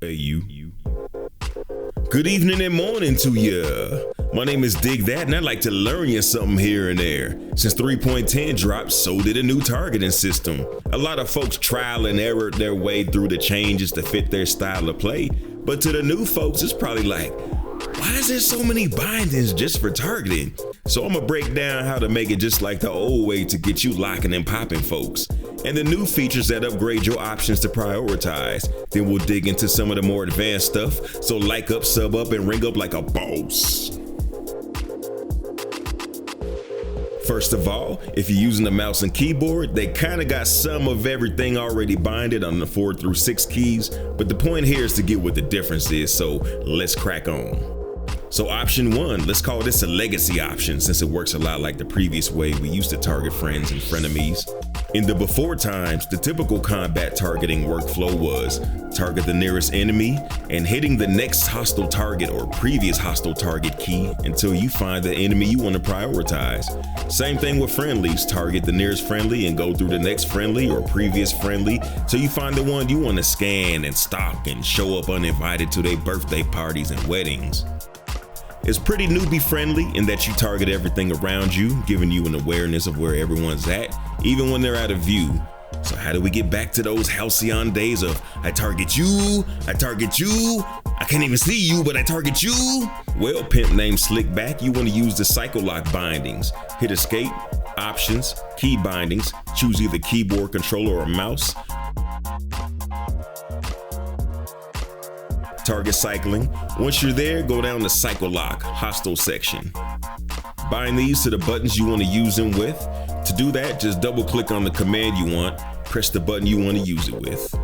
Hey, you. Good evening and morning to ya. My name is Dig That, and I'd like to learn you something here and there. Since 3.10 dropped, so did a new targeting system. A lot of folks trial and errored their way through the changes to fit their style of play. But to the new folks, it's probably like, why is there so many bindings just for targeting? So I'm gonna break down how to make it just like the old way to get you locking and popping folks, and the new features that upgrade your options to prioritize. Then we'll dig into some of the more advanced stuff, so like up, sub up, and ring up like a boss. First of all, if you're using a mouse and keyboard, they kinda got some of everything already binded on the 4 through 6 keys, but the point here is to get what the difference is, so let's crack on. So option 1, let's call this a legacy option since it works a lot like the previous way we used to target friends and frenemies. In the before times, the typical combat targeting workflow was target the nearest enemy and hitting the next hostile target or previous hostile target key until you find the enemy you want to prioritize. Same thing with friendlies, target the nearest friendly and go through the next friendly or previous friendly till you find the one you want to scan and stalk and show up uninvited to their birthday parties and weddings. It's pretty newbie friendly in that you target everything around you, giving you an awareness of where everyone's at, even when they're out of view. So how do we get back to those halcyon days of I target you, I can't even see you, but I target you? Well, pimp named Slickback, you want to use the cycle lock bindings. Hit escape, options, key bindings, choose either keyboard controller or mouse. Target cycling. Once you're there, go down to cycle lock, hostile section. Bind these to the buttons you want to use them with. To do that, just double click on the command you want, press the button you want to use it with.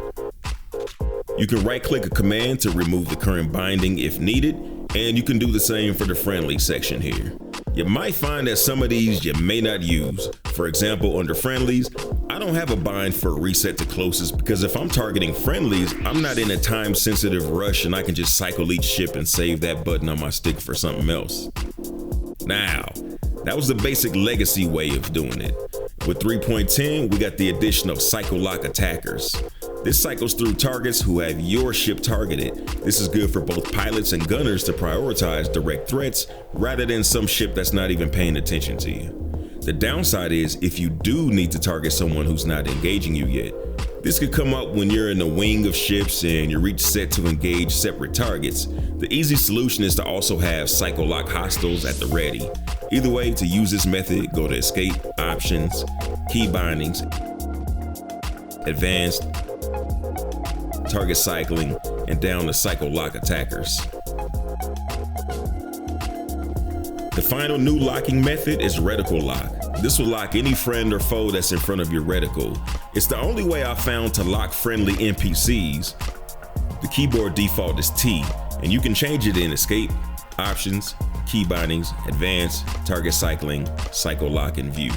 You can right click a command to remove the current binding if needed, and you can do the same for the friendly section here. You might find that some of these you may not use. For example, under friendlies, I don't have a bind for reset to closest because if I'm targeting friendlies, I'm not in a time sensitive rush and I can just cycle each ship and save that button on my stick for something else. Now, that was the basic legacy way of doing it. With 3.10, we got the addition of cycle lock attackers. This cycles through targets who have your ship targeted. This is good for both pilots and gunners to prioritize direct threats rather than some ship that's not even paying attention to you. The downside is if you do need to target someone who's not engaging you yet. This could come up when you're in a wing of ships and you reach set to engage separate targets. The easy solution is to also have cycle lock hostiles at the ready. Either way, to use this method, go to escape, options, key bindings, advanced, target cycling, and down to cycle lock attackers. The final new locking method is reticle lock. This will lock any friend or foe that's in front of your reticle. It's the only way I found to lock friendly NPCs. The keyboard default is T, and you can change it in escape, options, key bindings, advanced, target cycling, cycle lock, and view.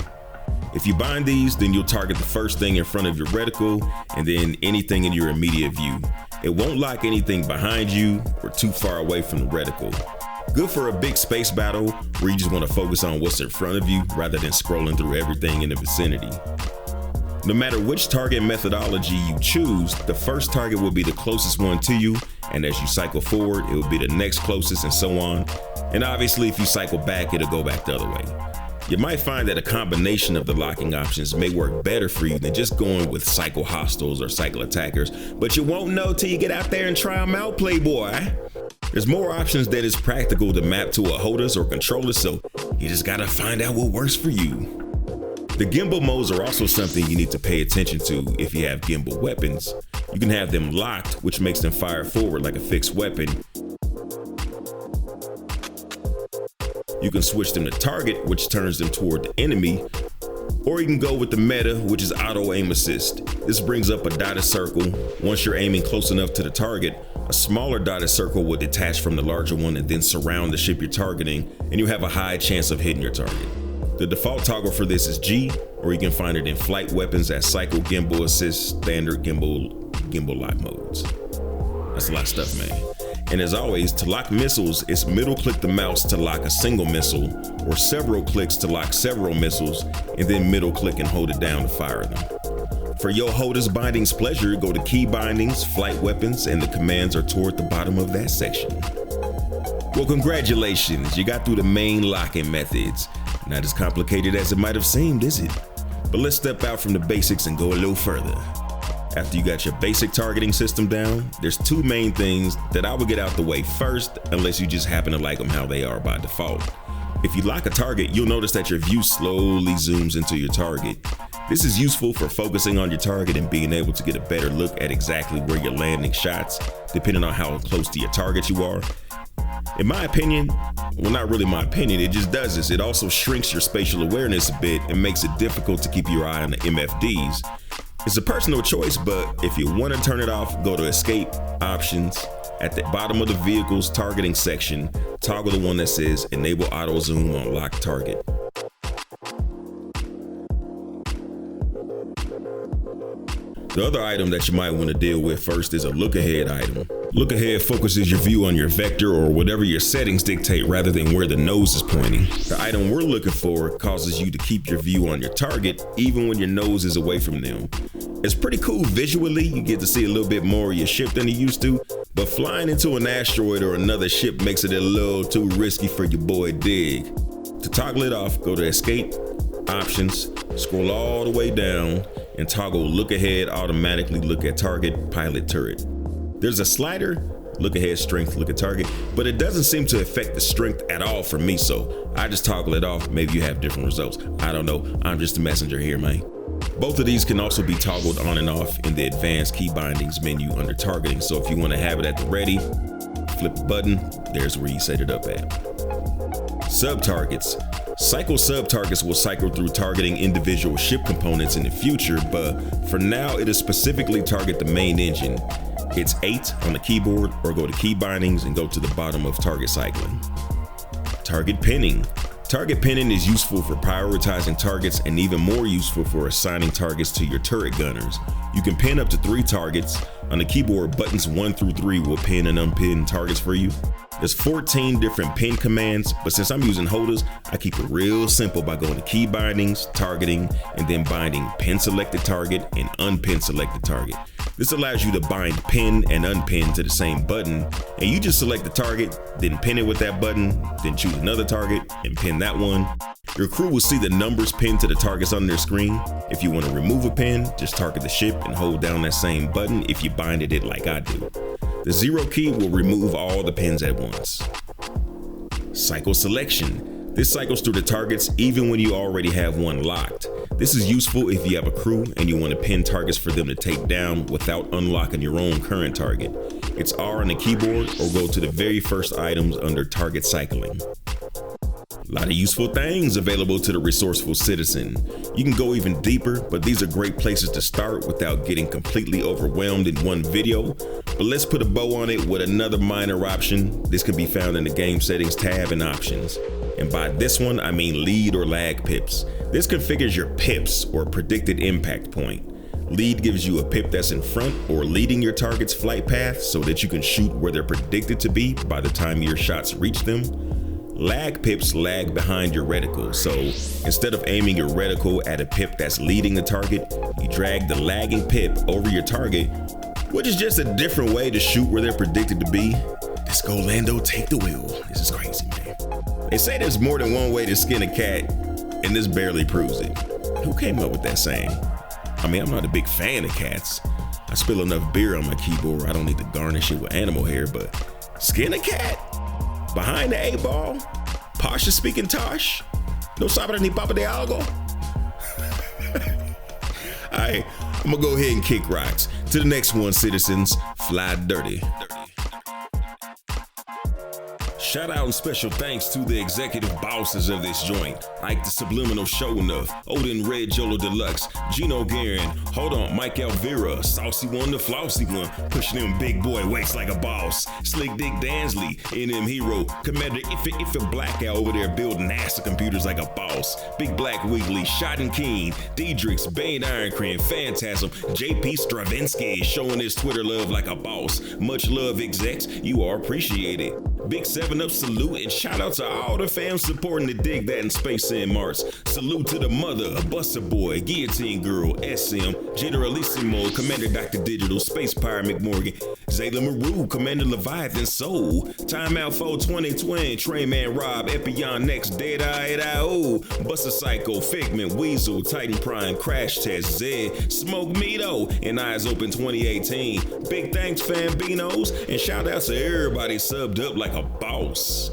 If you bind these, then you'll target the first thing in front of your reticle and then anything in your immediate view. It won't lock anything behind you or too far away from the reticle. Good for a big space battle where you just want to focus on what's in front of you rather than scrolling through everything in the vicinity. No matter which target methodology you choose, the first target will be the closest one to you, and as you cycle forward, it will be the next closest and so on. And obviously, if you cycle back, it'll go back the other way. You might find that a combination of the locking options may work better for you than just going with cycle hostiles or cycle attackers, but you won't know till you get out there and try them out, playboy. There's more options that is practical to map to a HOTAS or controller, so you just gotta find out what works for you. The gimbal modes are also something you need to pay attention to if you have gimbal weapons. You can have them locked, which makes them fire forward like a fixed weapon. You can switch them to target, which turns them toward the enemy, or you can go with the meta, which is auto aim assist. This brings up a dotted circle. Once you're aiming close enough to the target, a smaller dotted circle will detach from the larger one and then surround the ship you're targeting, and you have a high chance of hitting your target. The default toggle for this is G, or you can find it in flight weapons as cycle, gimbal assist, standard gimbal lock modes. That's a lot of stuff, man. And as always, to lock missiles, it's middle click the mouse to lock a single missile, or several clicks to lock several missiles, and then middle click and hold it down to fire them. For your HOTAS bindings pleasure, go to key bindings, flight weapons, and the commands are toward the bottom of that section. Well, congratulations, you got through the main locking methods. Not as complicated as it might have seemed, is it? But let's step out from the basics and go a little further. After you got your basic targeting system down, there's two main things that I would get out the way first, unless you just happen to like them how they are by default. If you lock a target, you'll notice that your view slowly zooms into your target. This is useful for focusing on your target and being able to get a better look at exactly where you're landing shots, depending on how close to your target you are. In my opinion, well, not really my opinion, it just does this. It also shrinks your spatial awareness a bit and makes it difficult to keep your eye on the MFDs. It's a personal choice, but if you want to turn it off, go to Escape, Options. At the bottom of the vehicle's targeting section, toggle the one that says Enable Auto Zoom on Locked Target. The other item that you might want to deal with first is a look ahead item. Look ahead focuses your view on your vector or whatever your settings dictate rather than where the nose is pointing. The item we're looking for causes you to keep your view on your target even when your nose is away from them. It's pretty cool visually, you get to see a little bit more of your ship than you used to, but flying into an asteroid or another ship makes it a little too risky for your boy Dig. To toggle it off, go to Escape, Options, scroll all the way down, and toggle Look Ahead automatically look at target pilot turret. There's a slider, look ahead strength, look at target, but it doesn't seem to affect the strength at all for me, so I just toggle it off. Maybe you have different results. I don't know, I'm just a messenger here, man. Both of these can also be toggled on and off in the advanced key bindings menu under targeting, so if you want to have it at the ready, flip the button, there's where you set it up at. Sub-targets. Cycle sub-targets will cycle through targeting individual ship components in the future, but for now it is specifically target the main engine. Hit 8 on the keyboard or go to key bindings and go to the bottom of target cycling. Target pinning. Target pinning is useful for prioritizing targets and even more useful for assigning targets to your turret gunners. You can pin up to 3 targets. On the keyboard, buttons 1 through 3 will pin and unpin targets for you. There's 14 different pin commands, but since I'm using HOTAS, I keep it real simple by going to key bindings, targeting, and then binding pin selected target and unpin selected target. This allows you to bind pin and unpin to the same button, and you just select the target, then pin it with that button, then choose another target and pin that one. Your crew will see the numbers pinned to the targets on their screen. If you want to remove a pin, just target the ship and hold down that same button if you binded it like I do. The 0 key will remove all the pins at once. Cycle selection. This cycles through the targets even when you already have one locked. This is useful if you have a crew and you want to pin targets for them to take down without unlocking your own current target. It's R on the keyboard or go to the very first items under target cycling. A lot of useful things available to the resourceful citizen. You can go even deeper, but these are great places to start without getting completely overwhelmed in one video. But let's put a bow on it with another minor option. This can be found in the game settings tab and options. And by this one, I mean lead or lag pips. This configures your pips or predicted impact point. Lead gives you a pip that's in front or leading your target's flight path so that you can shoot where they're predicted to be by the time your shots reach them. Lag pips lag behind your reticle, so instead of aiming your reticle at a pip that's leading the target, you drag the lagging pip over your target, which is just a different way to shoot where they're predicted to be. Disco Lando, take the wheel. This is crazy, man. They say there's more than one way to skin a cat, and this barely proves it. Who came up with that saying? I mean, I'm not a big fan of cats. I spill enough beer on my keyboard, I don't need to garnish it with animal hair, but skin a cat? Behind the 8-ball? Posh is speaking Tosh? No sabe ni papa de algo? Alright, I'm gonna go ahead and kick rocks. To the next one, citizens, fly dirty. Shout out and special thanks to the executive bosses of this joint. Ike the Subliminal Show Enough, Odin Red Jolo Deluxe, Gino Guerin, Hold On, Mike Alvera, Saucy One the Flossy One, pushing them big boy weights like a boss, Slick Dick Dansley, NM Hero, Commander If Blackout over there building NASA computers like a boss, Big Black Wiggly, Shot and Keen, Diedrichs, Bane Iron Cream, Phantasm, JP Stravinsky showing his Twitter love like a boss. Much love, execs, you are appreciated. Big 7-Up salute and shout out to all the fans supporting the Dig That in Space and Mars. Salute to the mother, a Buster Boy, Guillotine Girl, SM, Generalissimo, Commander Dr. Digital, Space Pirate McMorgan, Zayla Maru, Commander Leviathan Soul, Timeout 420 Twin, Trayman Rob, Epion Next, Deadeye I.O., Buster Psycho, Figment, Weasel, Titan Prime, Crash Test, Zed, Smoke Mito, and Eyes Open 2018. Big thanks, Fambinos, and shout out to everybody subbed up like a boss.